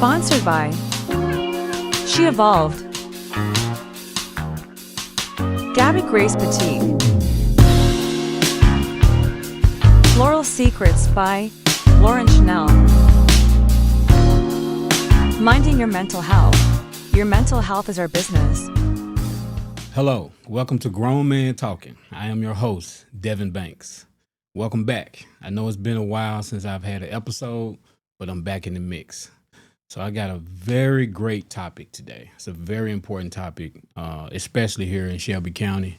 Sponsored by She Evolved, Gabby Grace Petit, Floral Secrets by Lauren Chanel. Minding your mental health. Your mental health is our business. Hello, welcome to Grown Man Talking. I am your host, Devin Banks. Welcome back. I know it's been a while since I've had an episode, but I'm back in the mix. So I got a very great topic today. It's a very important topic, especially here in Shelby County,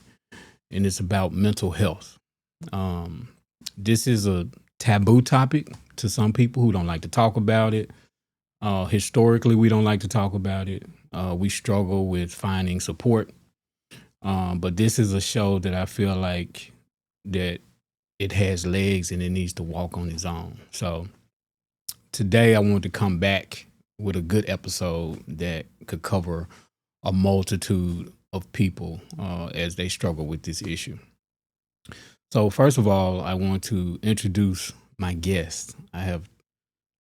and it's about mental health. This is a taboo topic to some people who don't like to talk about it. Historically, we don't like to talk about it. We struggle with finding support. But this is a show that I feel like that it has legs and it needs to walk on its own. So today I want to come back with a good episode that could cover a multitude of people as they struggle with this issue. So first of all, I want to introduce my guest. I have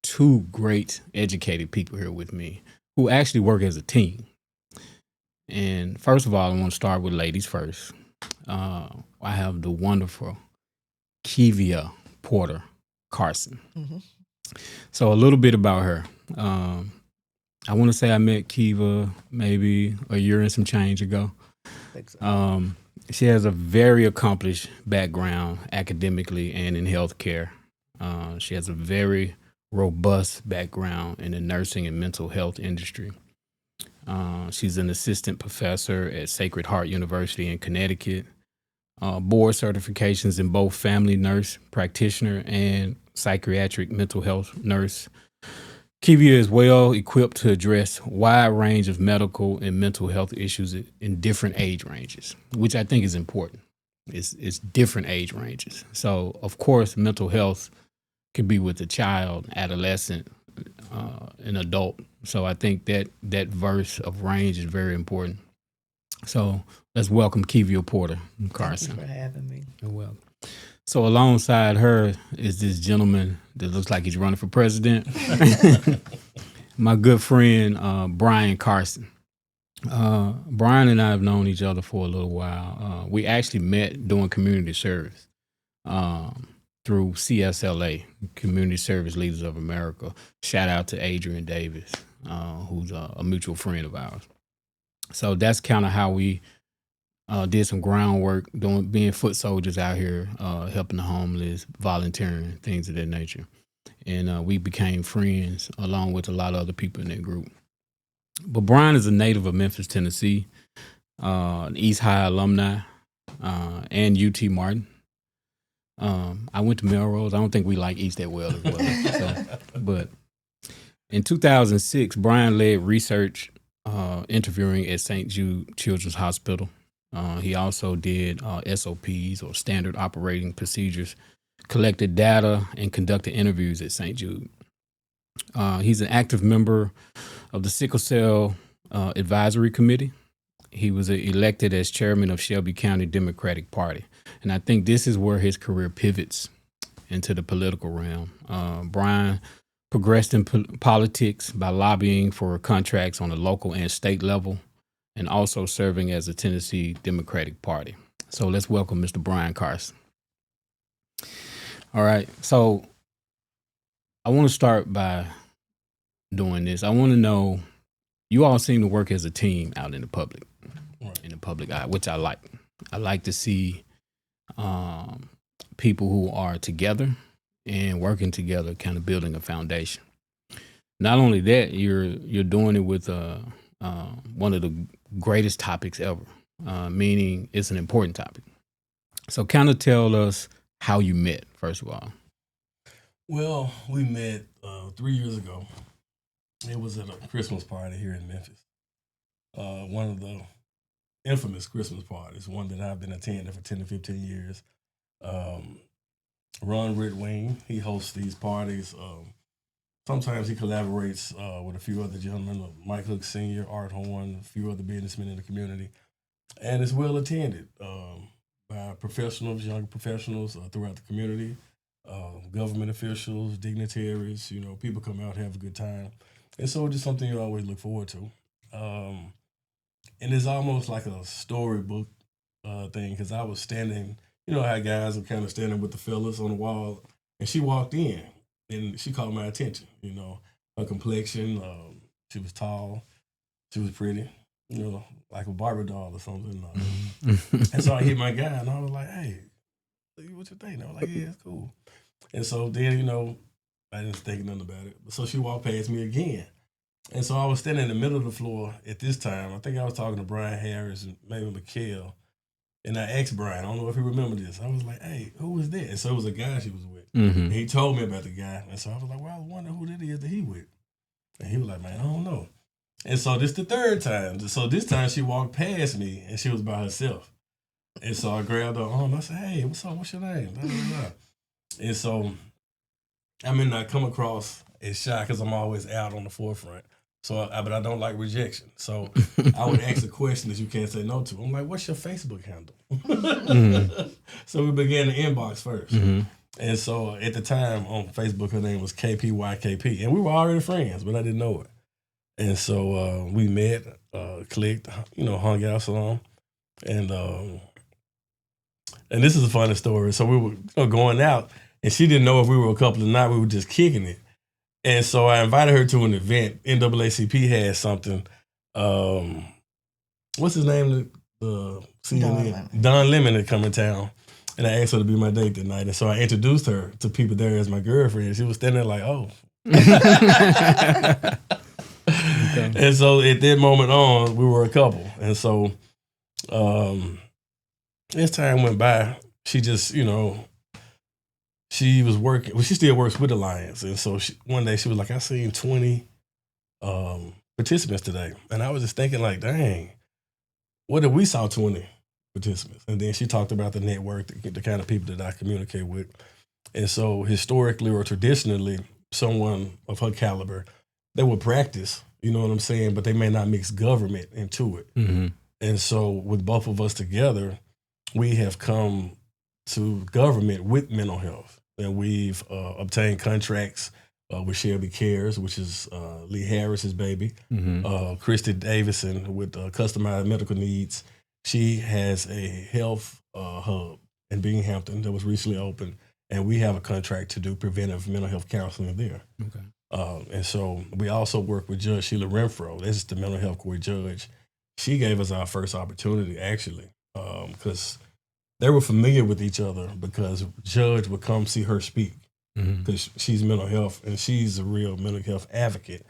two great educated people here with me who actually work as a team. And first of all, I want to start with ladies first. I have the wonderful Keevia Porter-Carson. Mm-hmm. So a little bit about her. I want to say I met Keevia maybe a year and some change ago. I think so. She has a very accomplished background academically and in healthcare. She has a very robust background in the nursing and mental health industry. She's an assistant professor at Sacred Heart University in Connecticut. Board certifications in both family nurse practitioner and psychiatric mental health nurse. Keevia is well equipped to address a wide range of medical and mental health issues in different age ranges, which I think is important. It's different age ranges. So, of course, mental health could be with a child, adolescent, an adult. So I think that verse of range is very important. So let's welcome Keevia Porter-Carson. Thank you for having me. You're welcome. So alongside her is this gentleman that looks like he's running for president. My good friend, Bryan Carson. Bryan and I have known each other for a little while. We actually met doing community service through CSLA, Community Service Leaders of America. Shout out to Adrian Davis, who's a mutual friend of ours. So that's kind of how we did some groundwork, being foot soldiers out here, helping the homeless, volunteering, things of that nature. And we became friends along with a lot of other people in that group. But Bryan is a native of Memphis, Tennessee, an East High alumni, and UT Martin. I went to Melrose. I don't think we like East that well as well. But in 2006, Bryan led research interviewing at St. Jude Children's Hospital. He also did SOPs or standard operating procedures, collected data, and conducted interviews at St. Jude. He's an active member of the Sickle Cell Advisory Committee. He was elected as chairman of Shelby County Democratic Party. And I think this is where his career pivots into the political realm. Bryan progressed in politics by lobbying for contracts on the local and state level, and also serving as a Tennessee Democratic Party. So let's welcome Mr. Bryan Carson. All right, so I want to start by doing this. I want to know, you all seem to work as a team out in the public, in the public eye, which I like. I like to see people who are together and working together, kind of building a foundation. Not only that, you're doing it with one of the greatest topics ever, meaning it's an important topic. So kind of tell us how you met, first of all. Well, we met 3 years ago. It was at a Christmas party here in Memphis. One of the infamous Christmas parties, one that I've been attending for 10 to 15 years. Ron Redwing, he hosts these parties. Sometimes he collaborates with a few other gentlemen, Mike Hook Sr., Art Horn, a few other businessmen in the community. And it's well attended by professionals, young professionals throughout the community, government officials, dignitaries. People come out, have a good time. And so it's just something you always look forward to. And it's almost like a storybook thing because I was standing, you know how guys are kind of standing with the fellas on the wall, and she walked in and she caught my attention. You know, her complexion, she was tall, she was pretty, you know, like a Barbie doll or something. And so I hit my guy and I was like, "Hey, what you think?" And I was like, "Yeah, it's cool." And so then, you know, I didn't think nothing about it. So she walked past me again. And so I was standing in the middle of the floor at this time. I think I was talking to Brian Harris and maybe Mikhail. And I asked Brian, I don't know if he remembered this. I was like, "Hey, who was that?" And so it was a guy she was with. And he told me about the guy. And so I was like, "Well, I wonder who that is that he with." And he was like, "Man, I don't know." And so this the third time. So this time she walked past me and she was by herself. And so I grabbed her arm. I said, "Hey, what's up? What's your name?" Blah, blah, blah. And so I come across as shy because I'm always out on the forefront. So, but I don't like rejection. So I would ask a question that you can't say no to. I'm like, "What's your Facebook handle?" So we began the inbox first. And so at the time on Facebook, her name was KPYKP. And we were already friends, but I didn't know it. And so we met, clicked, you know, hung out some. And this is a funny story. So we were going out, and she didn't know if we were a couple or not. We were just kicking it. And so I invited her to an event. NAACP had something. What's his name? The CNN? Don Lemon had come in town. And I asked her to be my date that night. And so I introduced her to people there as my girlfriend. She was standing there like, "Oh." Okay. And so at that moment on, we were a couple. And so as time went by, she just, you know, she was working. Well, she still works with Alliance. And so one day she was like, "I seen 20 participants today." And I was just thinking like, dang, what if we saw 20 participants? And then she talked about the network, the kind of people that I communicate with. And so historically or traditionally, someone of her caliber, they would practice, you know what I'm saying, but they may not mix government into it. And so with both of us together, we have come to government with mental health. And we've obtained contracts with Shelby Cares, which is Lee Harris's baby. Christy Davison with customized medical needs. She has a health hub in Binghamton that was recently opened, and we have a contract to do preventive mental health counseling there. And so we also work with Judge Sheila Renfro. This is the mental health court judge. She gave us our first opportunity, actually, because they were familiar with each other because Judge would come see her speak because she's mental health and she's a real mental health advocate.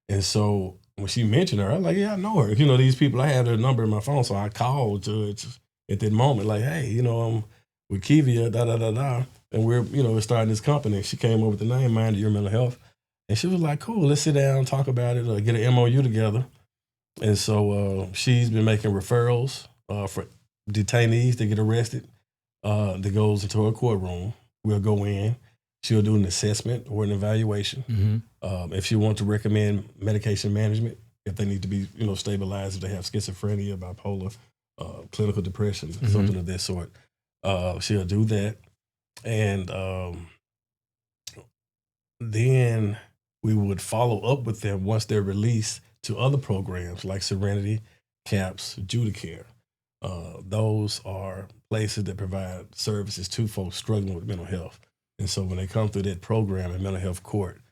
And so when she mentioned her, I was like, "Yeah, I know her." You know, these people, I had her number in my phone, so I called Judge at that moment, like, "Hey, you know, I'm with Keevia, and we're starting this company." She came up with the name, Mind Your Mental Health. And she was like, "Cool, let's sit down and talk about it, get an MOU together." And so she's been making referrals for detainees that get arrested that goes into her courtroom. We'll go in. She'll do an assessment or an evaluation. If she wants to recommend medication management, if they need to be, stabilized, if they have schizophrenia, bipolar, clinical depression, something of that sort, she'll do that. And then we would follow up with them once they're released to other programs like Serenity, CAPS, Judicare. Those are places that provide services to folks struggling with mental health. And so when they come through that program in mental health court,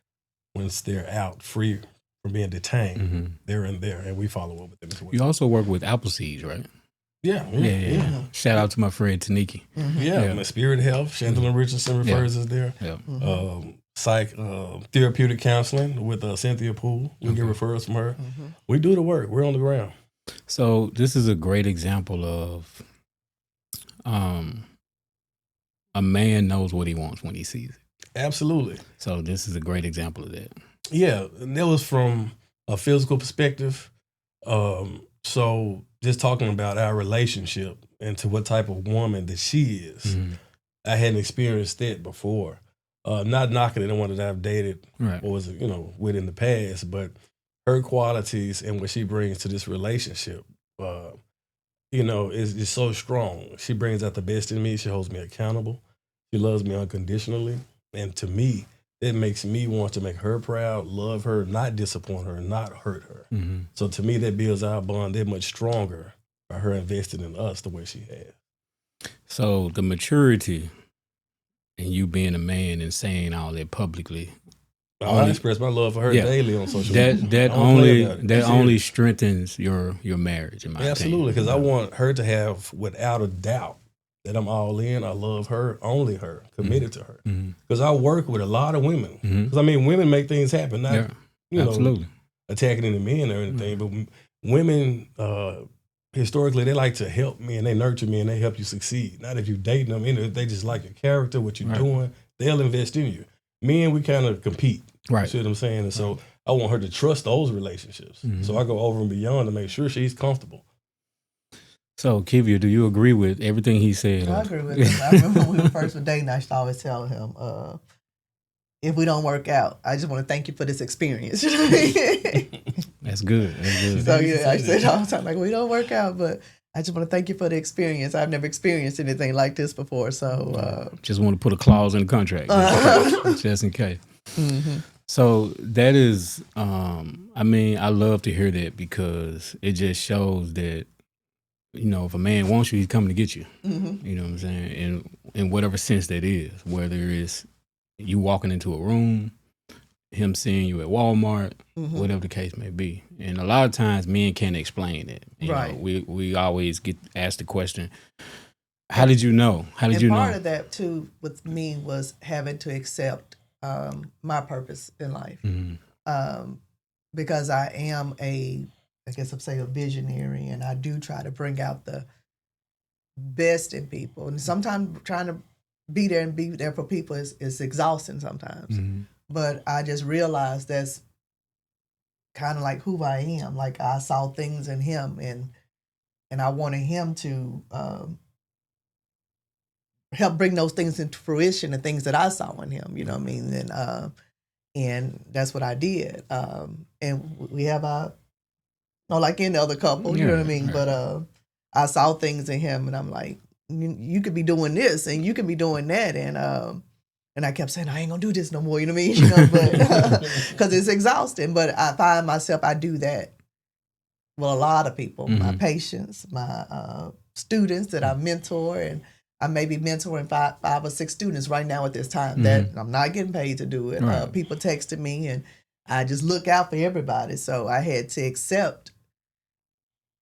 once they're out free from being detained, they're in there, and we follow up with them as well. You also work with Appleseeds, right? Yeah. Shout out to my friend Taniki. My Spirit Health, Chandler Richardson refers us there. Psych therapeutic counseling with Cynthia Poole. We get referrals from her. We do the work. We're on the ground. So this is a great example of a man knows what he wants when he sees it. Absolutely. So this is a great example of that. Yeah, and that was from a physical perspective. So just talking about our relationship and to what type of woman that she is, I hadn't experienced that before. Not knocking anyone that I've dated or was, with in the past, but her qualities and what she brings to this relationship, is so strong. She brings out the best in me. She holds me accountable. She loves me unconditionally. And to me, it makes me want to make her proud, love her, not disappoint her, not hurt her. Mm-hmm. So to me, that builds our bond that much stronger by her investing in us the way she has. So the maturity and you being a man and saying all that publicly, I express my love for her daily on social media. That only strengthens your marriage, in my opinion. Absolutely, because I want her to have, without a doubt, that I'm all in. I love her, only her, committed to her. Because I work with a lot of women. Because I mean, women make things happen, not absolutely attacking any men or anything. But women, historically, they like to help me and they nurture me and they help you succeed. Not if you're dating them, if they just like your character, what you're doing, they'll invest in you. Men, we kind of compete. Right. You see what I'm saying? And so I want her to trust those relationships. So I go over and beyond to make sure she's comfortable. So, Keevia, do you agree with everything he said? I agree with him. I remember when we were first dating, I used to always tell him, if we don't work out, I just want to thank you for this experience. You know what I mean? That's good. That's good. So, yeah, I said all the time, like, we don't work out, but I just want to thank you for the experience. I've never experienced anything like this before. So, just want to put a clause in the contract, just in case. So that is, I mean, I love to hear that because it just shows that, you know, if a man wants you, he's coming to get you. You know what I'm saying? And in whatever sense that is, whether it's you walking into a room, him seeing you at Walmart, whatever the case may be. And a lot of times men can't explain it. You know, we always get asked the question, how did you know? How did you know? Part of that, too, with me was having to accept my purpose in life. Because I am a visionary, and I do try to bring out the best in people. And sometimes trying to be there for people is exhausting sometimes. But I just realized that's kind of like who I am. Like, I saw things in him, and I wanted him to help bring those things into fruition, the things that I saw in him, you know what I mean? And that's what I did. And we have like any other couple, you know what I mean? But I saw things in him, and I'm like, you could be doing this, and you could be doing that. And I kept saying, I ain't gonna do this no more, you know what I mean? You know, but because it's exhausting. But I find myself, I do that with a lot of people, my patients, my students that I mentor, and I may be mentoring five or six students right now at this time that I'm not getting paid to do it. People texted me, and I just look out for everybody. So I had to accept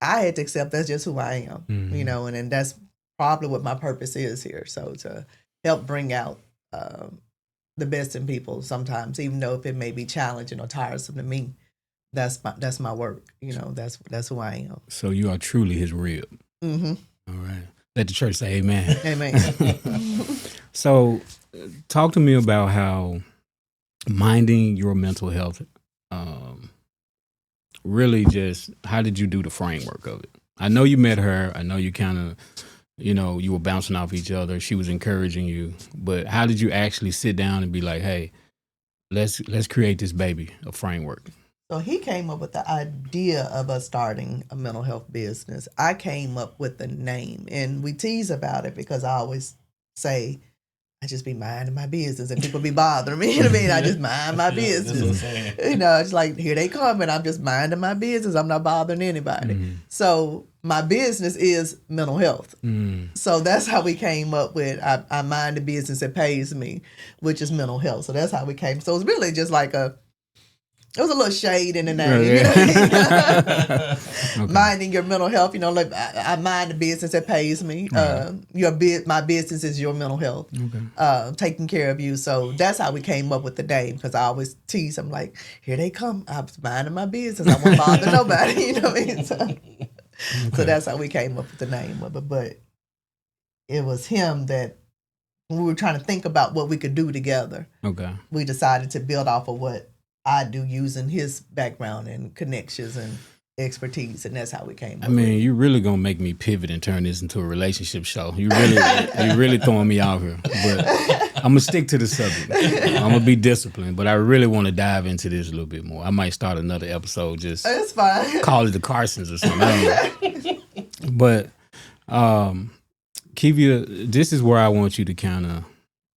that's just who I am, you know, and that's probably what my purpose is here. So to help bring out the best in people sometimes, even though if it may be challenging or tiresome to me, that's my work. You know, that's who I am. So you are truly his rib. All right. Let the church say amen. Amen. So talk to me about how minding your mental health, really just, how did you do the framework of it? I know you met her. I know you kind of, you know, you were bouncing off each other. She was encouraging you. But how did you actually sit down and be like, hey, let's create this baby, a framework? So he came up with the idea of us starting a mental health business. I came up with the name, and we tease about it because I always say, I just be minding my business, and people be bothering me. You know what I mean? I just mind my business. You know, it's like, here they come, and I'm just minding my business. I'm not bothering anybody. So my business is mental health. So that's how we came up with, I mind the business that pays me, which is mental health. So that's how we came. So it's really just like it was a little shade in the name. You know what I mean? Minding your mental health, you know, like I mind the business that pays me. My business is your mental health, taking care of you. So that's how we came up with the name, because I always tease them like, here they come. I was minding my business. I won't bother nobody. You know what I mean? So that's how we came up with the name of it. But it was him that, when we were trying to think about what we could do together, we decided to build off of what I do using his background and connections and expertise, and that's how we came up. I mean, you're really gonna make me pivot and turn this into a relationship show. You really throwing me out here, but I'm gonna stick to the subject. I'm gonna be disciplined, but I really want to dive into this a little bit more. I might start another episode, just it's fine. Call it the Carsons or something. I don't know. But Keevia, this is where I want you to kind of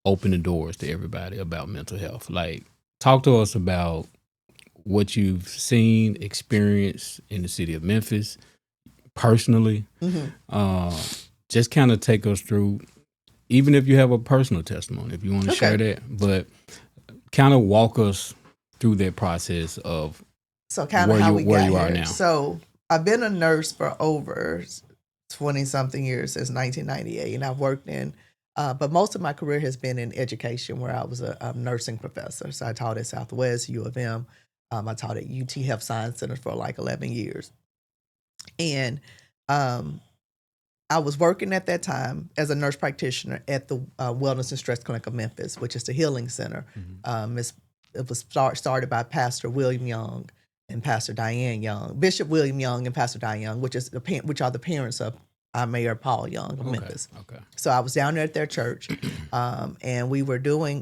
open the doors to everybody about mental health. Like, talk to us about what you've seen, experienced in the city of Memphis personally. Just kind of take us through, even if you have a personal testimony, if you want to share that, but kind of walk us through that process of so kind of how we where got you are here. now. So I've been a nurse for over 20-something years, since 1998, and I've worked in, but most of my career has been in education, where I was a nursing professor. So I taught at Southwest, U of M. I taught at UT Health Science Center for like 11 years. And I was working at that time as a nurse practitioner at the Wellness and Stress Clinic of Memphis, which is the healing center. It was started by Pastor William Young and Pastor Diane Young, Bishop William Young and Pastor Diane Young, which are the parents of our Mayor Paul Young of Memphis. Okay. So I was down there at their church, and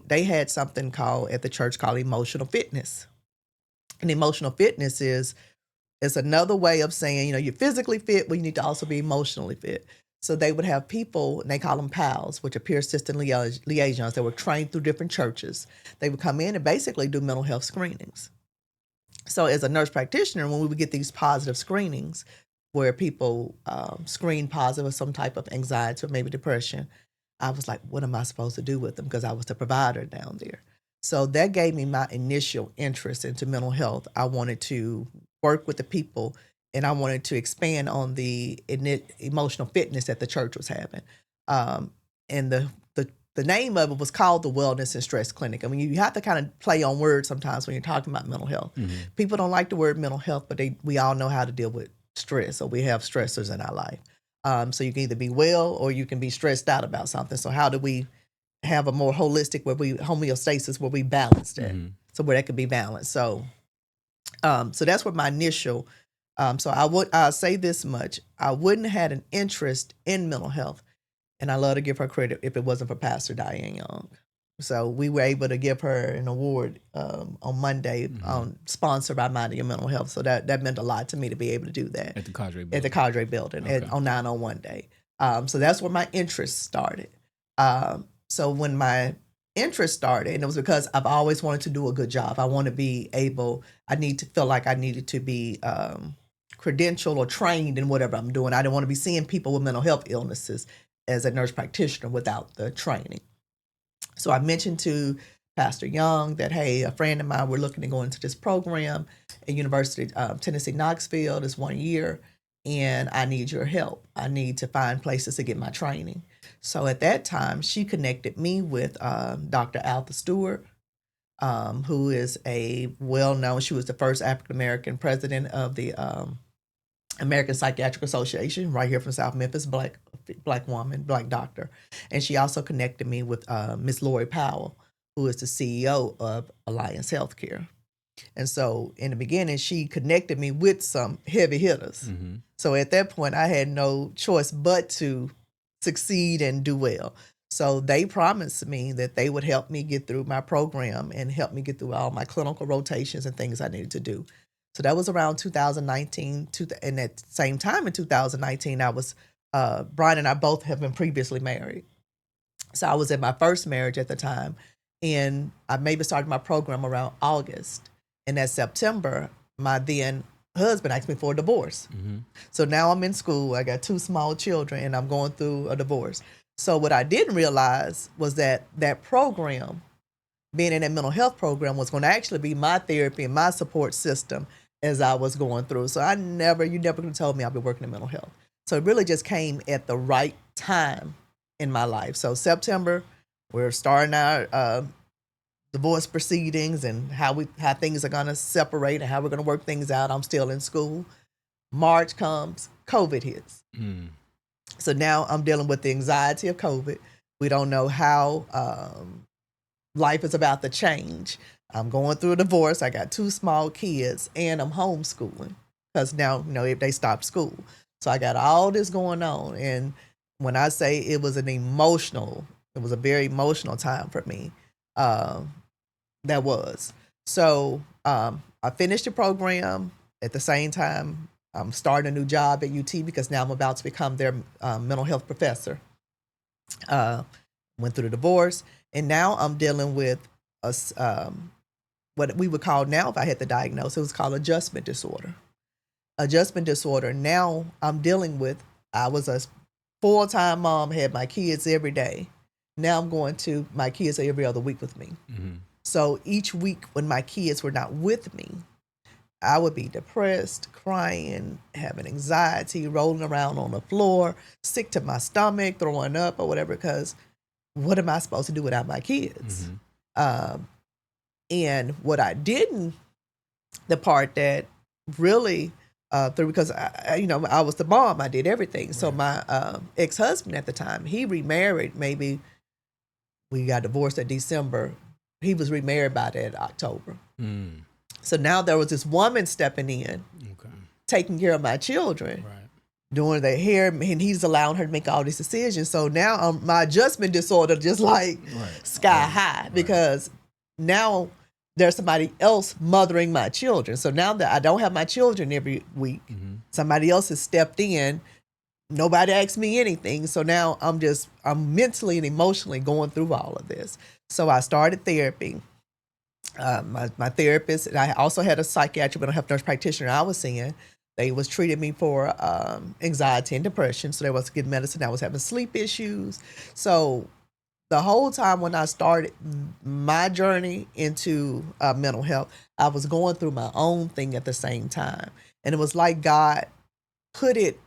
they had something at the church called emotional fitness. And emotional fitness is another way of saying, you're physically fit, but you need to also be emotionally fit. So they would have people, and they call them PALs, which are peer assistant liaisons, that were trained through different churches. They would come in and basically do mental health screenings. So as a nurse practitioner, when we would get these positive screenings where people screen positive of some type of anxiety or maybe depression, I was like, what am I supposed to do with them? Because I was the provider down there. So that gave me my initial interest into mental health. I wanted to work with the people, and I wanted to expand on the emotional fitness that the church was having. And the name of it was called the Wellness and Stress Clinic. I mean, you have to kind of play on words sometimes when you're talking about mental health. People don't like the word mental health, but we all know how to deal with stress. So we have stressors in our life. So you can either be well or you can be stressed out about something. So how do we have a more holistic homeostasis where we balance that? So where that could be balanced. So that's what my initial. So I'll say this much: I wouldn't have had an interest in mental health, and I love to give her credit, if it wasn't for Pastor Diane Young. So we were able to give her an award on Monday, sponsored by Mind Your Mental Health. So that meant a lot to me to be able to do that At the Cadre building. At the Cadre building on 901 day. So that's where my interest started. So when my interest started, and it was because I've always wanted to do a good job. I want to be able. I need to feel like I needed to be credentialed or trained in whatever I'm doing. I didn't want to be seeing people with mental health illnesses as a nurse practitioner without the training. So I mentioned to Pastor Young that, hey, a friend of mine, we're looking to go into this program at University of Tennessee Knoxville. It's 1 year, and I need your help. I need to find places to get my training. So at that time, she connected me with Dr. Altha Stewart, who is a well-known, she was the first African-American president of the American Psychiatric Association, right here from South Memphis, black woman, black doctor. And she also connected me with Miss Lori Powell, who is the CEO of Alliance Healthcare. And so in the beginning, she connected me with some heavy hitters. So at that point, I had no choice but to succeed and do well. So they promised me that they would help me get through my program and help me get through all my clinical rotations and things I needed to do. So that was around 2019. And at the same time in 2019, I was, Bryan and I both have been previously married. So I was in my first marriage at the time. And I maybe started my program around August. And that September, my then husband asked me for a divorce. So now I'm in school. I got 2 small children, and I'm going through a divorce. So what I didn't realize was that program, being in that mental health program, was going to actually be my therapy and my support system as I was going through. So you never could have told me I'd be working in mental health. So it really just came at the right time in my life. So September, we're starting our divorce proceedings and how things are going to separate and how we're going to work things out. I'm still in school. March comes, COVID hits. So now I'm dealing with the anxiety of COVID. We don't know how life is about to change. I'm going through a divorce. I got 2 small kids, and I'm homeschooling because now, if they stopped school. So I got all this going on. And when I say it was a very emotional time for me. That was. So I finished the program. At the same time, I'm starting a new job at UT because now I'm about to become their mental health professor. went through the divorce, and now I'm dealing with what we would call now, if I had to diagnose, it was called adjustment disorder. Adjustment disorder. Now I'm dealing with, I was a full-time mom, had my kids every day. Now I'm going to, my kids are every other week with me. Mm-hmm. So each week when my kids were not with me, I would be depressed, crying, having anxiety, rolling around on the floor, sick to my stomach, throwing up or whatever, because what am I supposed to do without my kids? Mm-hmm. And what I didn't, the part that really, because I was the mom, I did everything. Right. So my ex-husband at the time, he remarried. Maybe we got divorced in December. He was remarried by that October. Mm. So now there was this woman stepping in, taking care of my children, doing their hair, and he's allowing her to make all these decisions. So now my adjustment disorder just like sky high, because now there's somebody else mothering my children. So now that I don't have my children every week, somebody else has stepped in. Nobody asked me anything. So now I'm mentally and emotionally going through all of this. So I started therapy. My therapist, and I also had a psychiatric mental health nurse practitioner I was seeing. They was treating me for anxiety and depression. So they was getting medicine. I was having sleep issues. So the whole time when I started my journey into mental health, I was going through my own thing at the same time. And it was like God put it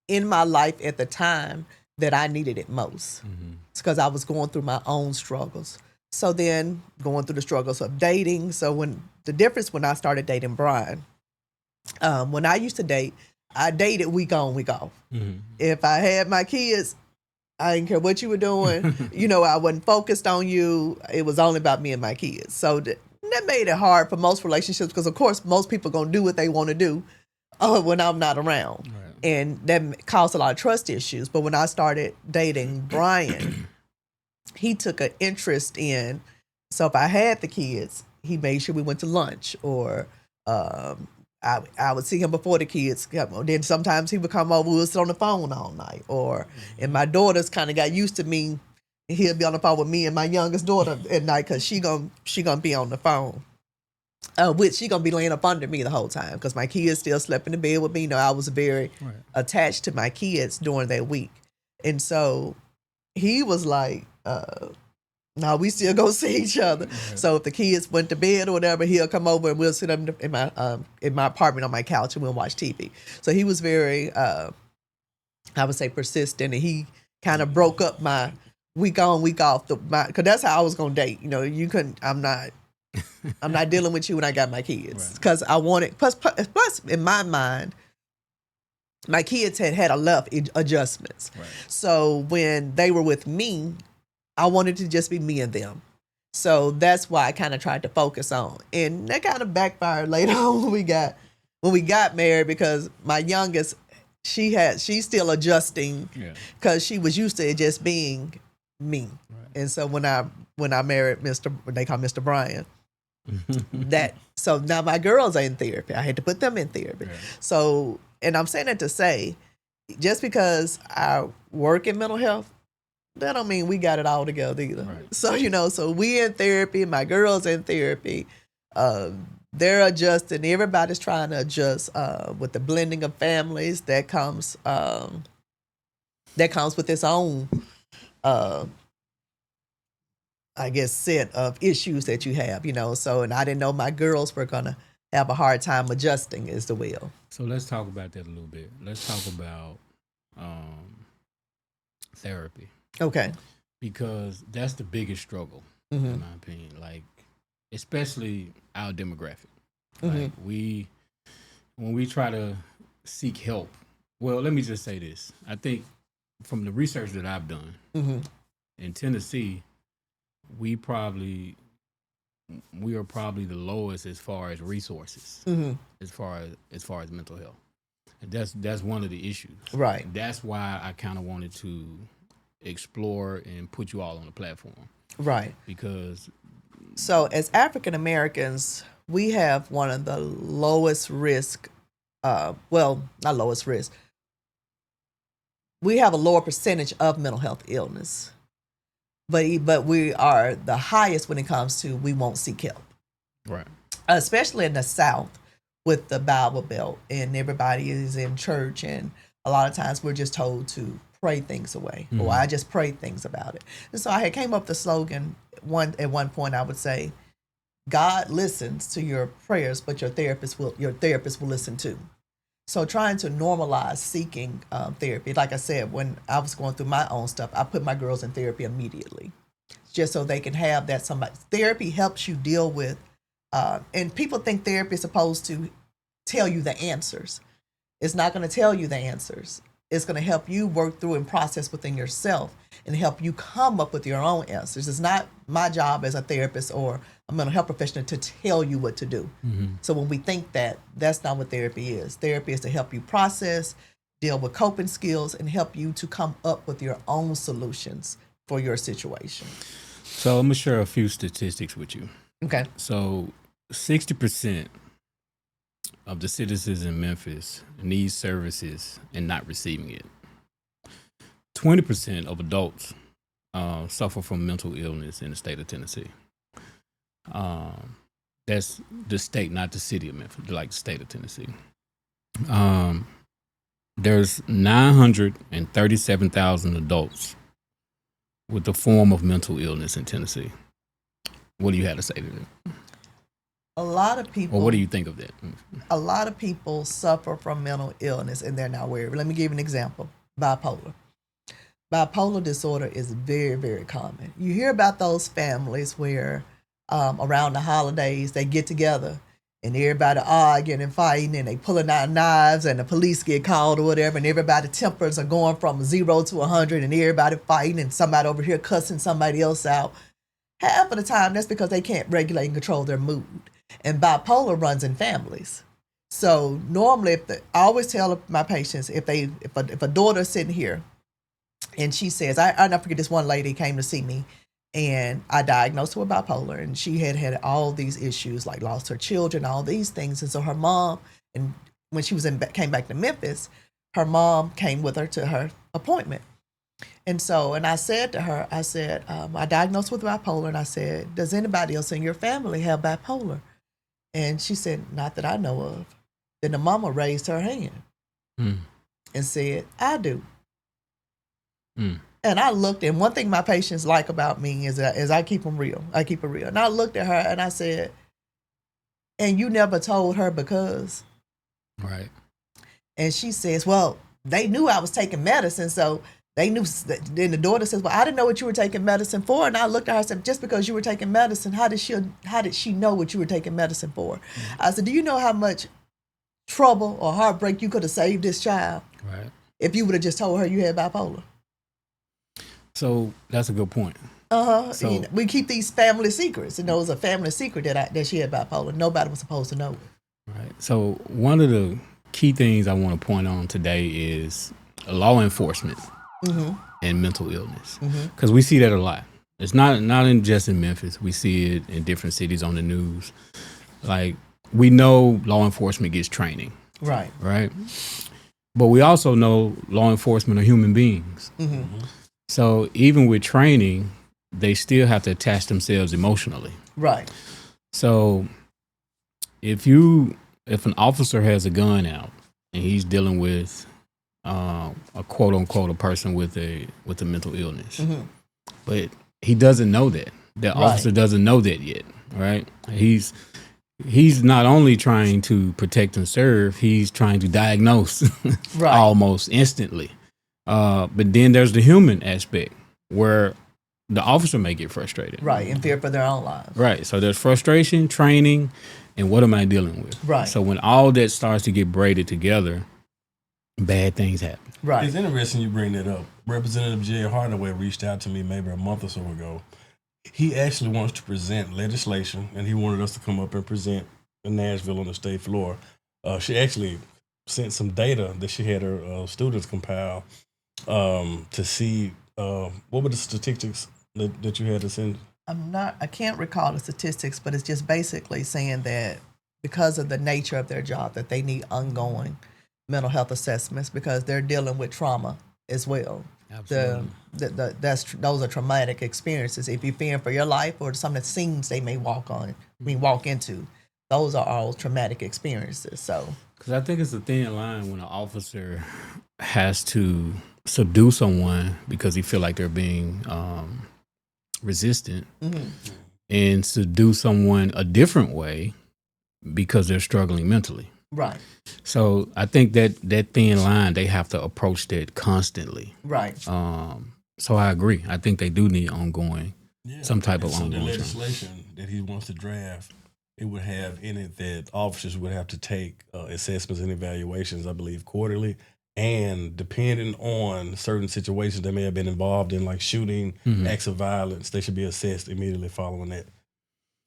in my life at the time that I needed it most. It's because I was going through my own struggles. So then going through the struggles of dating. So when I started dating Bryan, when I used to date, I dated week on, week off. If I had my kids, I didn't care what you were doing. I wasn't focused on you. It was only about me and my kids. So that made it hard for most relationships, because of course most people gonna do what they want to do when I'm not around. And that caused a lot of trust issues. But when I started dating Bryan, he took an interest in, so if I had the kids, he made sure we went to lunch, or I would see him before the kids. Then sometimes he would come over, we would sit on the phone all night. And my daughters kind of got used to me. He'll be on the phone with me and my youngest daughter at night, because she gonna be on the phone. Which she gonna be laying up under me the whole time, because my kids still slept in the bed with me. I was very attached to my kids during that week. And so he was like, no, we still go see each other. So if the kids went to bed or whatever, he'll come over and we'll sit up in my apartment on my couch and we'll watch TV. So he was very, I would say, persistent, and he kind of broke up my week on, week off. Because that's how I was gonna date. You couldn't. I'm not dealing with you when I got my kids, because I wanted. Plus, in my mind, my kids had enough adjustments. So when they were with me, I wanted to just be me and them. So that's why I kind of tried to focus on. And that kind of backfired later on when we got married, because my youngest, she's still adjusting, because she was used to it just being me. And so when I married they call Mr. Bryan, so now my girls are in therapy. I had to put them in therapy. So, and I'm saying that to say, just because I work in mental health, that don't mean we got it all together either. So, so we in therapy, my girls in therapy, they're adjusting. Everybody's trying to adjust with the blending of families that comes with its own, I guess, set of issues that you have, So, and I didn't know my girls were gonna have a hard time adjusting as well. So let's talk about that a little bit. Let's talk about therapy. Okay. Because that's the biggest struggle, in my opinion. Like, especially our demographic. Like when we try to seek help. Well, let me just say this. I think from the research that I've done in Tennessee, we are probably the lowest as far as resources, as far as mental health. And that's one of the issues. Right. That's why I kind of wanted to explore and put you all on the platform. Right. Because so as African Americans, we have one of the lowest risk, not lowest risk. We have a lower percentage of mental health illness but we are the highest when it comes to we won't seek help, Right. especially in the South with the Bible Belt, and everybody is in church, and a lot of times we're just told to pray things away, or I just pray things about it. And so I had came up with the slogan at one point. I would say, God listens to your prayers, but your therapist will listen too. So trying to normalize seeking therapy. Like I said, when I was going through my own stuff, I put my girls in therapy immediately, just so they can have that. Somebody therapy helps you deal with, and people think therapy is supposed to tell you the answers. It's not going to tell you the answers. It's going to help you work through and process within yourself and help you come up with your own answers. It's not my job as a therapist or a mental health professional to tell you what to do. So when we think that, that's not what therapy is. Therapy is to help you process, deal with coping skills, and help you to come up with your own solutions for your situation. So I'm gonna share a few statistics with you. Okay. So 60% of the citizens in Memphis need services and not receiving it. 20% of adults suffer from mental illness in the state of Tennessee. That's the state, not the city of Memphis, like the state of Tennessee. There's 937,000 adults with a form of mental illness in Tennessee. What do you have to say to that? A lot of people. Or what do you think of that? A lot of people suffer from mental illness and they're not aware. Let me give you an example. Bipolar. Bipolar disorder is very, very common. You hear about those families where around the holidays they get together and everybody arguing and fighting and they pulling out knives and the police get called or whatever, and everybody tempers are going from 0 to 100 and everybody fighting and somebody over here cussing somebody else out. Half of the time that's because they can't regulate and control their mood. And bipolar runs in families. So normally, I always tell my patients, if a daughter's sitting here and she says, I never forget this one lady came to see me and I diagnosed her with bipolar, and she had all these issues, like lost her children, all these things. And so her mom, and when she came back to Memphis, her mom came with her to her appointment. And I said to her, I said, I diagnosed with bipolar, and I said, does anybody else in your family have bipolar? And she said, not that I know of. Then the mama raised her hand and said, I do. And I looked, and one thing my patients like about me is I keep them real. I keep it real. And I looked at her and I said, and you never told her because? Right. And she says, well, they knew I was taking medicine, so they knew. Then the daughter says, well, I didn't know what you were taking medicine for. And I looked at her and said, just because you were taking medicine, how did she know what you were taking medicine for? I said, do you know how much trouble or heartbreak you could have saved this child Right. if you would have just told her you had bipolar? So that's a good point. So, we keep these family secrets, and it was a family secret that she had bipolar. Nobody was supposed to know it. Right. So one of the key things I want to point on today is law enforcement and mental illness, because we see that a lot. It's not just in Memphis. We see it in different cities on the news. Like, we know law enforcement gets training, Right. But we also know law enforcement are human beings. So even with training, they still have to attach themselves emotionally. Right. So if an officer has a gun out and he's dealing with a quote unquote a person with a mental illness, but he doesn't know that. The officer doesn't know that yet, right? He's not only trying to protect and serve, he's trying to diagnose almost instantly. But then there's the human aspect where the officer may get frustrated. Right, and fear for their own lives. Right. So there's frustration, training, and what am I dealing with? Right. So when all that starts to get braided together, bad things happen. Right. It's interesting you bring that up. Representative Jay Hardaway reached out to me maybe a month or so ago. He actually wants to present legislation, and he wanted us to come up and present in Nashville on the state floor. She actually sent some data that she had her students compile to see what were the statistics that you had to send. I can't recall the statistics, but it's just basically saying that because of the nature of their job, that they need ongoing mental health assessments because they're dealing with trauma as well. Absolutely. Those are traumatic experiences. If you're fearing for your life or some of the scenes they may walk into, those are all traumatic experiences. So, Because I think it's a thin line when an officer has to subdue someone because he feel like they're being resistant, and subdue someone a different way because they're struggling mentally. right, So I think that thin line, they have to approach that constantly. right, So I agree. I think they do need ongoing, some type of so the ongoing training. legislation that he wants to draft, it would have in it that officers would have to take assessments and evaluations, I believe, quarterly. And depending on certain situations they may have been involved in, like shooting, acts of violence, they should be assessed immediately following that.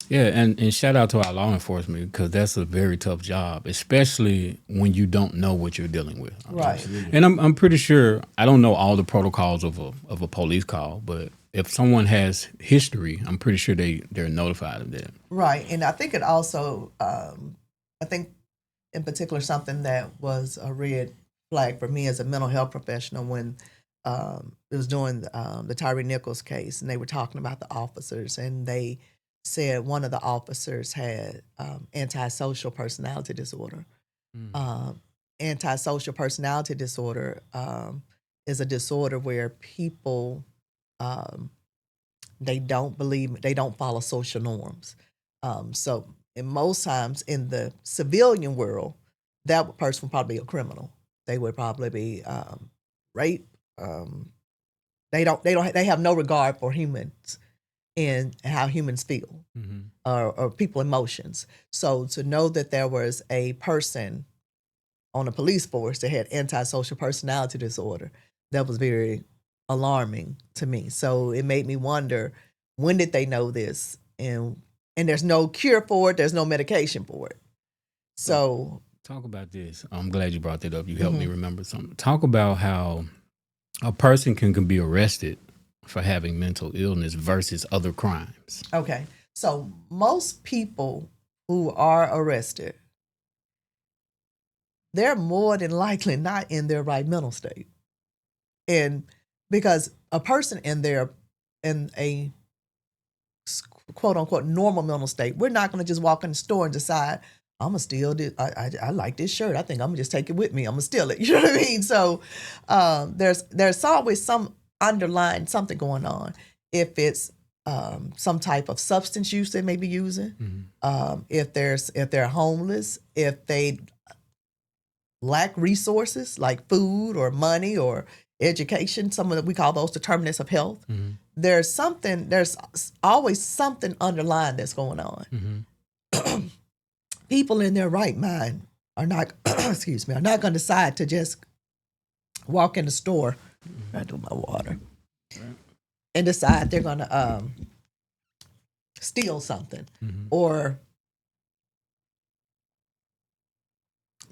Yeah, and shout out to our law enforcement, because that's a very tough job, especially when you don't know what you're dealing with. right. And I'm pretty sure, I don't know all the protocols of a police call, but if someone has history, I'm pretty sure they're notified of that. Right, and I think it also, I think in particular something that was a red flag for me as a mental health professional when it was during the Tyree Nichols case, and they were talking about the officers, and they said one of the officers had antisocial personality disorder. Antisocial personality disorder is a disorder where people they don't follow social norms. So in most times in the civilian world, that person would probably be a criminal. They would probably be rape. They have no regard for humans and how humans feel or people emotions. So to know that there was a person on the police force that had antisocial personality disorder, that was very alarming to me. So it made me wonder, when did they know this? And there's no cure for it. There's no medication for it. So talk about this. I'm glad you brought that up. You helped me remember something. Talk about how a person can be arrested for having mental illness versus other crimes. okay. So most people who are arrested, they're more than likely not in their right mental state. And because a person in a quote unquote normal mental state, we're not going to just walk in the store and decide, I'm gonna steal this. I like this shirt. I think I'm gonna just take it with me. I'm gonna steal it. You know what I mean? So there's always some underlying something going on. If it's some type of substance use they may be using, if they're homeless, if they lack resources like food or money or education, some of that we call those determinants of health. There's always something underlying that's going on. People in their right mind are not, excuse me, are not going to decide to just walk in the store, I do my water, and decide they're going to steal something. Or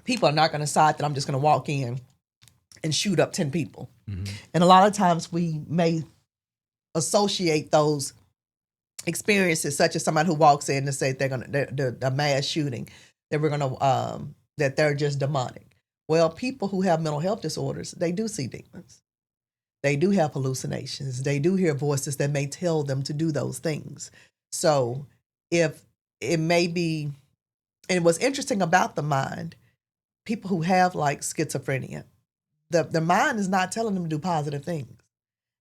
people are not going to decide that I'm just going to walk in and shoot up 10 people. And a lot of times we may associate those experiences, such as somebody who walks in and say they're a mass shooting, that they're just demonic. Well, people who have mental health disorders, they do see demons. They do have hallucinations. They do hear voices that may tell them to do those things. So if it may be, and what's interesting about the mind, people who have like schizophrenia, the mind is not telling them to do positive things.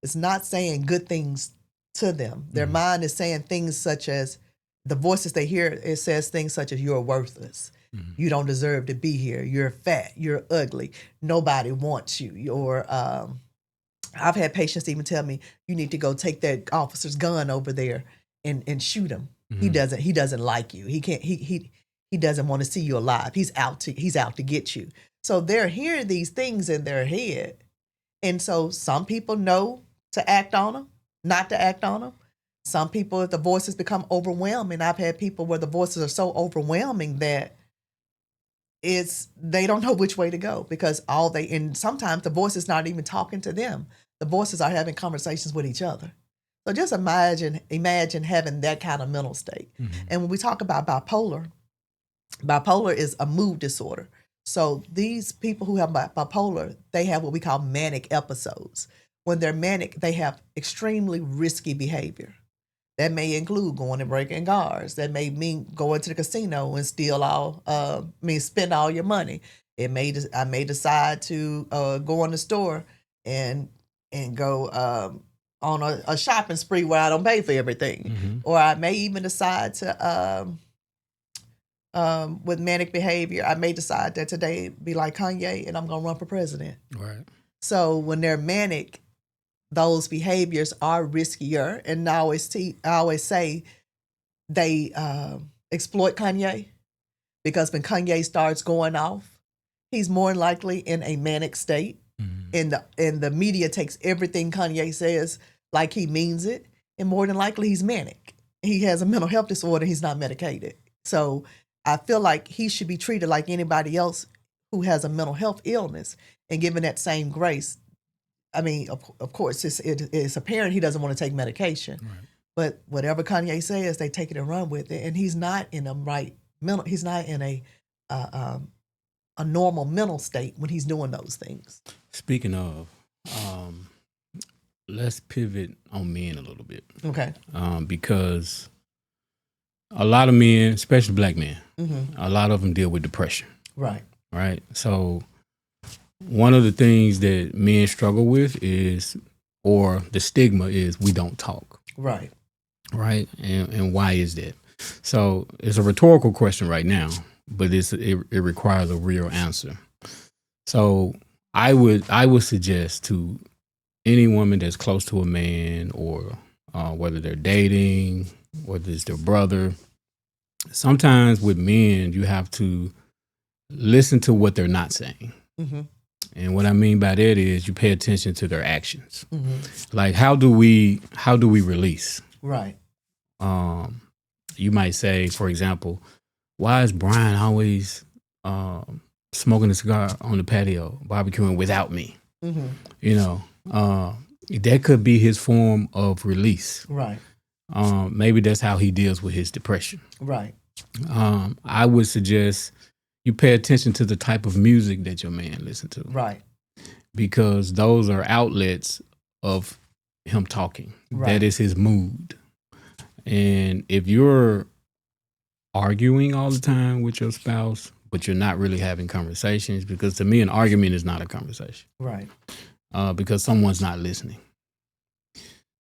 It's not saying good things to them. Their mind is saying things such as, the voices they hear, it says things such as, you're worthless. You don't deserve to be here. You're fat. You're ugly. Nobody wants you. Or I've had patients even tell me, you need to go take that officer's gun over there and shoot him. He doesn't like you. He can't. He doesn't want to see you alive. He's out to get you. So they're hearing these things in their head, and so some people know to act on them, not to act on them. Some people, if the voices become overwhelming, I've had people where the voices are so overwhelming that they don't know which way to go, because and sometimes the voice is not even talking to them. The voices are having conversations with each other. So just imagine having that kind of mental state. And when we talk about bipolar is a mood disorder. So these people who have bipolar, they have what we call manic episodes, when they're manic, they have extremely risky behavior. That may include going and breaking cars. That may mean going to the casino and spend all your money. I may decide to go in the store and go on a shopping spree where I don't pay for everything. Or I may even decide to with manic behavior, I may decide that today be like Kanye and I'm gonna run for president. Right. So when they're manic, those behaviors are riskier, and I always say they exploit Kanye, because when Kanye starts going off, he's more likely in a manic state, and the media takes everything Kanye says like he means it, and more than likely he's manic. He has a mental health disorder. He's not medicated. So I feel like he should be treated like anybody else who has a mental health illness and given that same grace. I mean, of course, it's apparent he doesn't want to take medication, right. But whatever Kanye says, they take it and run with it. And he's not in a right mental. He's not in a normal mental state when he's doing those things. Speaking of, let's pivot on men a little bit. Okay. Because a lot of men, especially black men, a lot of them deal with depression. Right. Right. So one of the things that men struggle with or the stigma is, we don't talk. Right. Right. And why is that? So it's a rhetorical question right now, but it requires a real answer. So I would suggest to any woman that's close to a man, or whether they're dating, whether it's their brother, sometimes with men, you have to listen to what they're not saying. And what I mean by that is you pay attention to their actions. Like, how do we release? Right. You might say, for example, why is Bryan always smoking a cigar on the patio, barbecuing without me? You know, that could be his form of release. Right. Maybe that's how he deals with his depression. Right. I would suggest you pay attention to the type of music that your man listens to. Right. Because those are outlets of him talking. Right. That is his mood. And if you're arguing all the time with your spouse, but you're not really having conversations, because to me, an argument is not a conversation. Right. Because someone's not listening.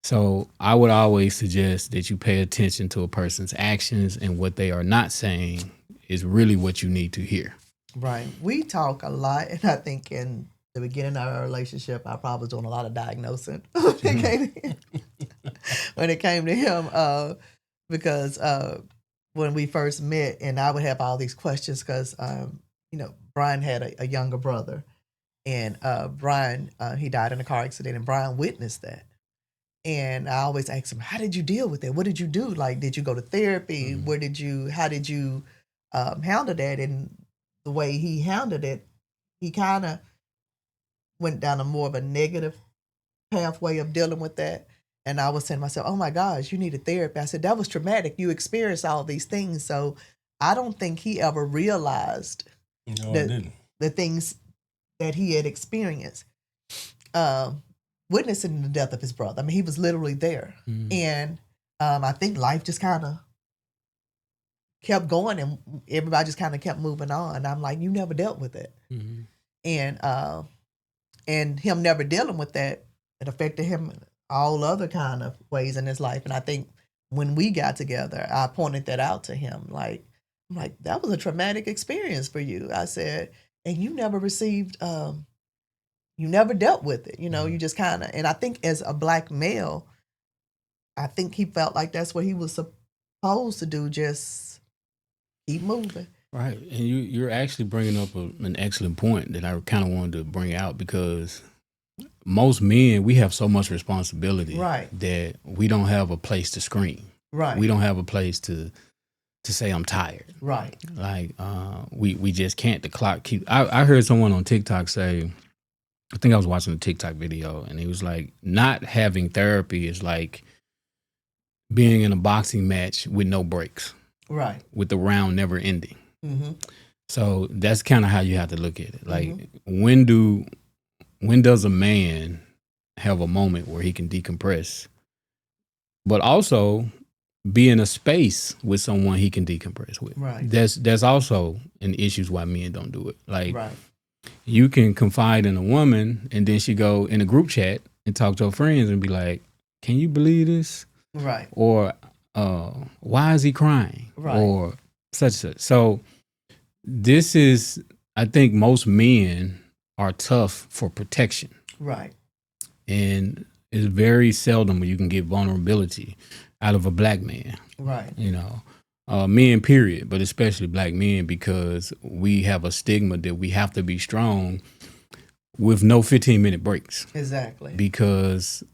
So I would always suggest that you pay attention to a person's actions, and what they are not saying is really what you need to hear. Right. We talk a lot, and I think in the beginning of our relationship, I probably was doing a lot of diagnosing when it came to him, because when we first met, and I would have all these questions because, Bryan had a younger brother, and Bryan, he died in a car accident, and Bryan witnessed that. And I always ask him, how did you deal with it? What did you do? Like, did you go to therapy? How did you handle that? And the way he handled it, he kind of went down a more of a negative pathway of dealing with that. And I was saying to myself, oh my gosh, you needed therapy. I said, that was traumatic. You experienced all these things. So I don't think he ever realized the things that he had experienced. Witnessing the death of his brother. I mean, he was literally there. And I think life just kind of kept going, and everybody just kind of kept moving on. And I'm like, you never dealt with it. And him never dealing with that, it affected him all other kind of ways in his life. And I think when we got together, I pointed that out to him. I'm like, that was a traumatic experience for you. I said, and you never received, you never dealt with it. You just kind of, and I think as a black male, I think he felt like that's what he was supposed to do, just keep moving. Right. And you're actually bringing up an excellent point that I kind of wanted to bring out, because most men, we have so much responsibility, right, that we don't have a place to scream. Right. We don't have a place to say I'm tired. Right. Like we just can't. The clock keep. I heard someone on TikTok say, I think I was watching a TikTok video, and he was like, not having therapy is like being in a boxing match with no breaks. Right. With the round never ending. So that's kind of how you have to look at it. Like, when does a man have a moment where he can decompress, but also be in a space with someone he can decompress with. Right. That's also an issue why men don't do it. Like, Right. you can confide in a woman and then she go in a group chat and talk to her friends and be like, can you believe this? Right. Or why is he crying? Right. Or such and such. So this is, I think most men are tough for protection. Right. And it's very seldom when you can get vulnerability out of a black man. Right. You know, men, period, but especially black men, because we have a stigma that we have to be strong with no 15-minute breaks. Exactly. Because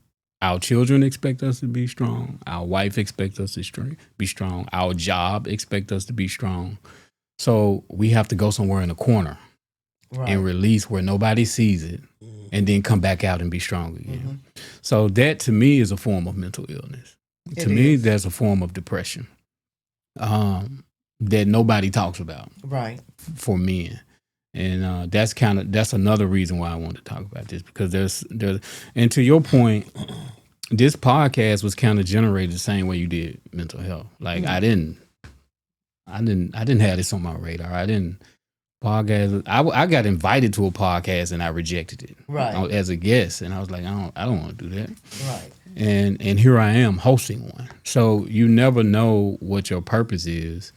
our children expect us to be strong. Our wife expects us to be strong. Our job expects us to be strong. So we have to go somewhere in a corner and release where nobody sees it, and then come back out and be strong again. Mm-hmm. So that, to me, is a form of mental illness. To me, that's a form of depression that nobody talks about. Right. For men. And that's another reason why I wanted to talk about this, because there's and to your point, this podcast was kind of generated the same way you did mental health. Like, I didn't have this on my radar. I got invited to a podcast and I rejected it. Right. As a guest, and I was like, I don't want to do that. Right. And here I am hosting one. So you never know what your purpose is.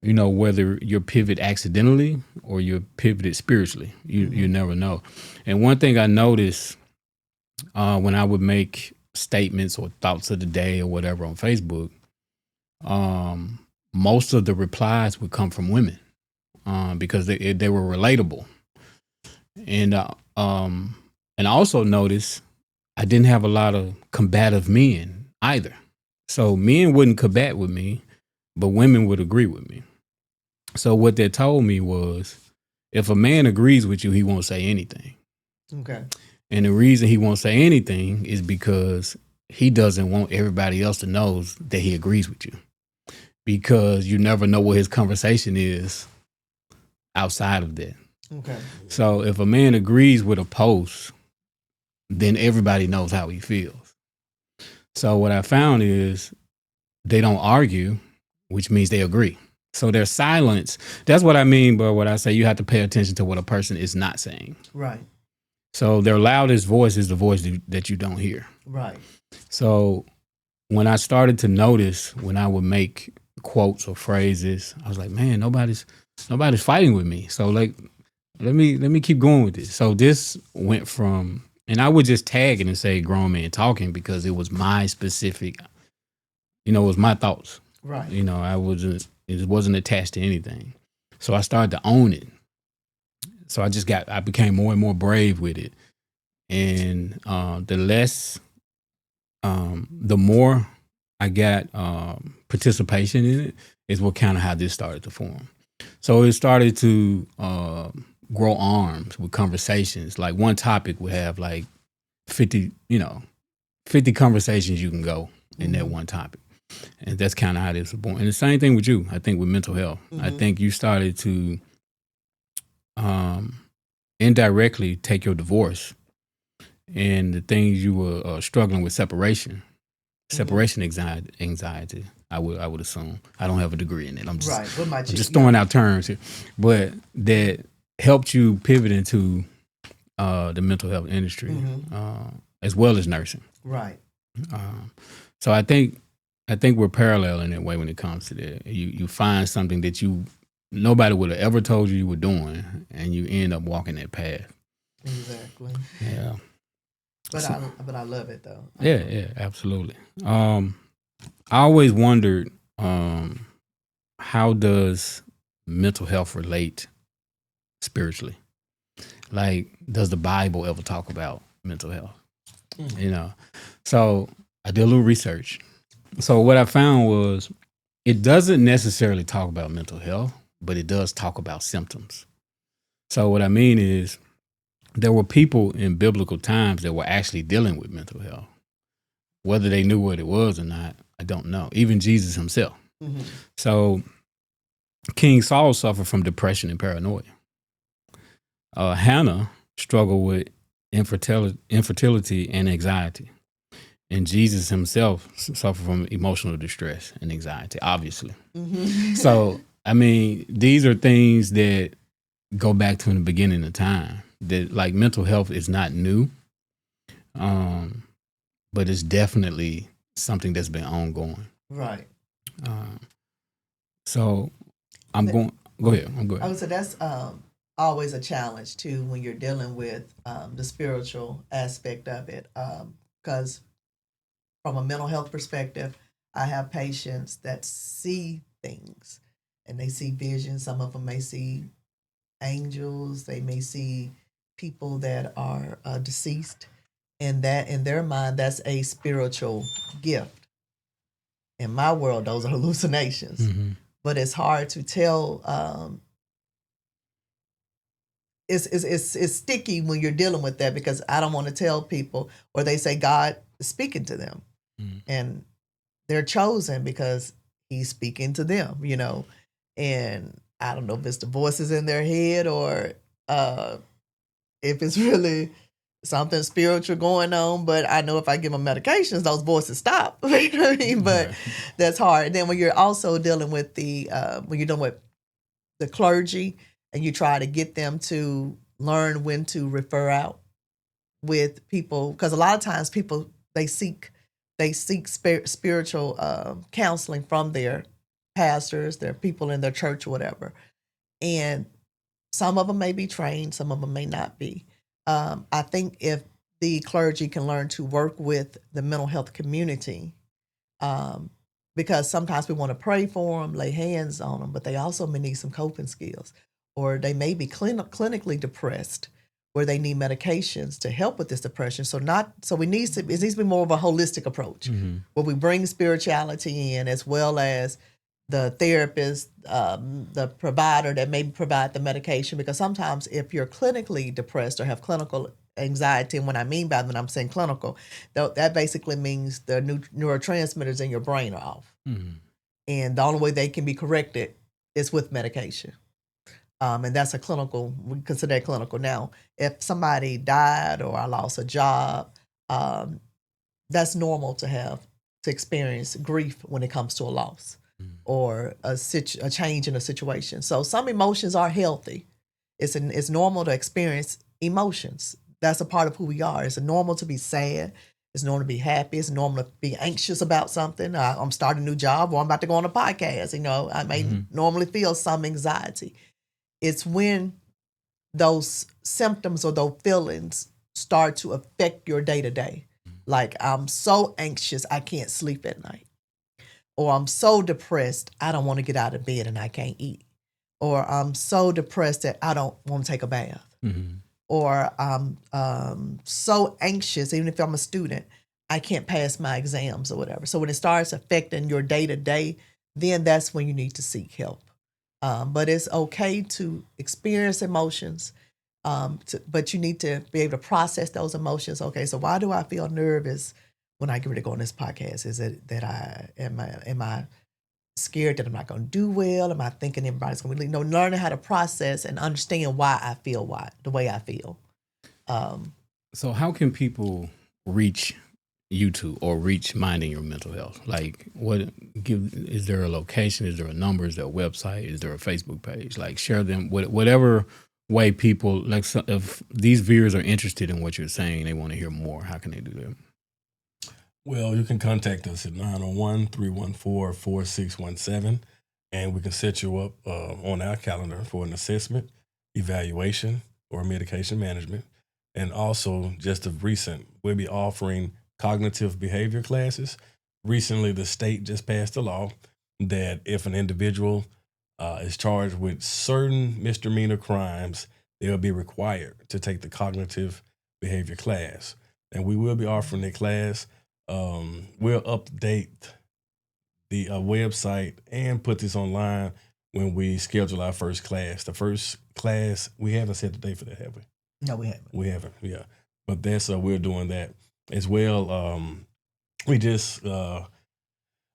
You know, whether you're pivot accidentally or you're pivoted spiritually. You never know. And one thing I noticed when I would make statements or thoughts of the day or whatever on Facebook, most of the replies would come from women because they were relatable. And I also noticed I didn't have a lot of combative men either. So men wouldn't combat with me, but women would agree with me. So what that told me was, if a man agrees with you, he won't say anything. Okay. And the reason he won't say anything is because he doesn't want everybody else to know that he agrees with you. Because you never know what his conversation is outside of that. Okay. So if a man agrees with a post, then everybody knows how he feels. So what I found is they don't argue, which means they agree. So their silence, that's what I mean by what I say, you have to pay attention to what a person is not saying. Right. So their loudest voice is the voice that you don't hear. Right. So when I started to notice, when I would make quotes or phrases, I was like, man, nobody's fighting with me. So like, let me keep going with this. So this went from, and I would just tag it and say grown man talking, because it was my specific, it was my thoughts. Right. It wasn't attached to anything. So I started to own it. So I became more and more brave with it. And the more I got participation in it, is what kind of how this started to form. So it started to grow arms with conversations. Like, one topic would have like 50 conversations you can go in that one topic. And that's kind of how this was born. And the same thing with you, I think, with mental health. Mm-hmm. I think you started to indirectly take your divorce and the things you were struggling with, separation anxiety. I would assume. I don't have a degree in it. I'm just throwing out terms here, but that helped you pivot into the mental health industry, as well as nursing. Right. So I think we're parallel in that way when it comes to that. You find something that nobody would have ever told you were doing, and you end up walking that path. Exactly. Yeah. But I love it though. Yeah, absolutely. I always wondered, how does mental health relate spiritually? Like, does the Bible ever talk about mental health? Mm-hmm. So I did a little research. So what I found was, it doesn't necessarily talk about mental health, but it does talk about symptoms. So what I mean is, there were people in biblical times that were actually dealing with mental health. Whether they knew what it was or not, I don't know. Even Jesus himself. Mm-hmm. So King Saul suffered from depression and paranoia. Hannah struggled with infertility and anxiety. And Jesus himself suffered from emotional distress and anxiety, obviously. Mm-hmm. So, I mean, these are things that go back to the beginning of time. That like mental health is not new, but it's definitely something that's been ongoing. Right. So, I'm going. Go ahead. I'm going. I would say that's always a challenge too when you're dealing with the spiritual aspect of it. Because from a mental health perspective, I have patients that see things and they see visions. Some of them may see angels. They may see people that are deceased, and that in their mind, that's a spiritual gift. In my world, those are hallucinations. Mm-hmm. But it's hard to tell. It's sticky when you're dealing with that because I don't want to tell people, or they say God is speaking to them, and they're chosen because He's speaking to them, and I don't know if it's the voices in their head or if it's really something spiritual going on. But I know if I give them medications, those voices stop. You know what I mean? But Right. that's hard. Then when you're also dealing with when you're dealing with the clergy and you try to get them to learn when to refer out with people, because a lot of times people they seek spiritual counseling from their pastors, their people in their church or whatever, and some of them may be trained, some of them may not be. I think if the clergy can learn to work with the mental health community, because sometimes we want to pray for them, lay hands on them, but they also may need some coping skills, or they may be clinically depressed, where they need medications to help with this depression. So it needs to be more of a holistic approach, where we bring spirituality in as well as the therapist, the provider that may provide the medication. Because sometimes if you're clinically depressed or have clinical anxiety, and what I mean by that, I'm saying clinical, that basically means the neurotransmitters in your brain are off. And the only way they can be corrected is with medication. And that's we consider that clinical. Now, if somebody died or I lost a job, that's normal to experience grief when it comes to a loss or a change in a situation. So some emotions are healthy. It's normal to experience emotions. That's a part of who we are. It's normal to be sad. It's normal to be happy. It's normal to be anxious about something. I'm starting a new job or I'm about to go on a podcast. I may normally feel some anxiety. It's when those symptoms or those feelings start to affect your day to day. Like, I'm so anxious, I can't sleep at night. Or I'm so depressed, I don't want to get out of bed and I can't eat. Or I'm so depressed that I don't want to take a bath. Or I'm so anxious, even if I'm a student, I can't pass my exams or whatever. So when it starts affecting your day to day, then that's when you need to seek help. But it's okay to experience emotions, but you need to be able to process those emotions. Okay, so why do I feel nervous when I get ready to go on this podcast? Is it that am I scared that I'm not going to do well? Am I thinking everybody's going to be learning how to process and understand why I feel the way I feel. So how can people reach you two or reach Minding Your Mental Health? Like, is there a location? Is there a number? Is there a website? Is there a Facebook page? Like, share them, whatever way people, like, if these viewers are interested in what you're saying, they want to hear more, how can they do that? Well, you can contact us at 901-314-4617, and we can set you up on our calendar for an assessment, evaluation, or medication management. And also, just of recent, we'll be offering cognitive behavior classes. Recently, the state just passed a law that if an individual is charged with certain misdemeanor crimes, they'll be required to take the cognitive behavior class. And we will be offering the class. We'll update the website and put this online when we schedule our first class. The first class, we haven't set the date for that, have we? No, we haven't. We haven't, yeah. But that's we're doing that as well. We just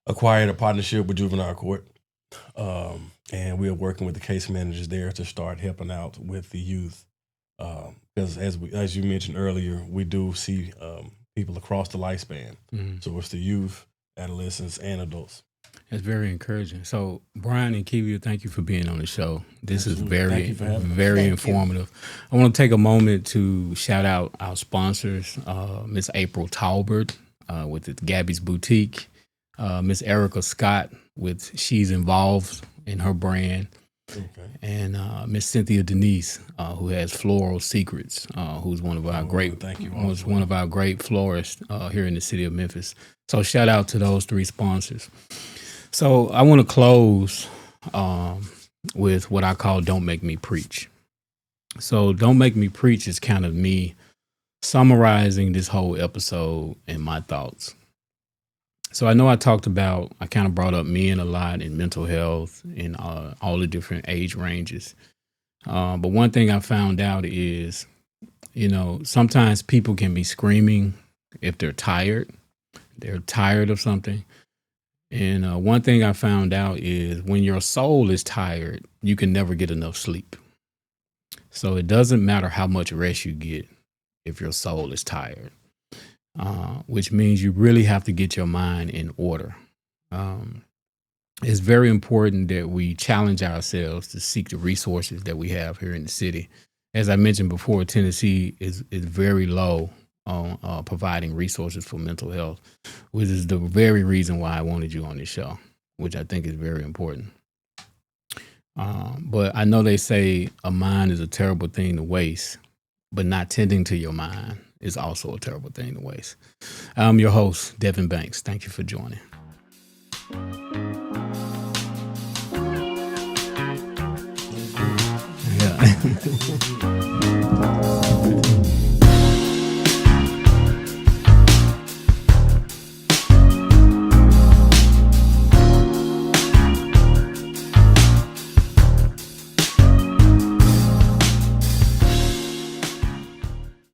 acquired a partnership with Juvenile Court, and we're working with the case managers there to start helping out with the youth Because as you mentioned earlier, we do see people across the lifespan. Mm-hmm. So it's the youth, adolescents, and adults. That's very encouraging. So, Bryan and Keevia, thank you for being on the show. This Absolutely. is Thank you for having us. very Thank you. informative. I want to take a moment to shout out our sponsors, Miss April Talbert with Gabby's Boutique, Miss Erica Scott with She's Involved in her brand, Okay. and Miss Cynthia Denise, who has Floral Secrets, who's one of our thank you. one of our great florists here in the city of Memphis. So shout out to those three sponsors. So I want to close with what I call "Don't Make Me Preach." So "Don't Make Me Preach" is kind of me summarizing this whole episode and my thoughts. So I know I kind of brought up men a lot in mental health in all the different age ranges. But one thing I found out is, sometimes people can be screaming if they're tired of something. And one thing I found out is when your soul is tired, you can never get enough sleep. So it doesn't matter how much rest you get if your soul is tired, which means you really have to get your mind in order. It's very important that we challenge ourselves to seek the resources that we have here in the city. As I mentioned before, Tennessee is very low on providing resources for mental health, which is the very reason why I wanted you on this show, which I think is very important. But I know they say a mind is a terrible thing to waste, but not tending to your mind is also a terrible thing to waste. I'm your host, Devin Banks. Thank you for joining.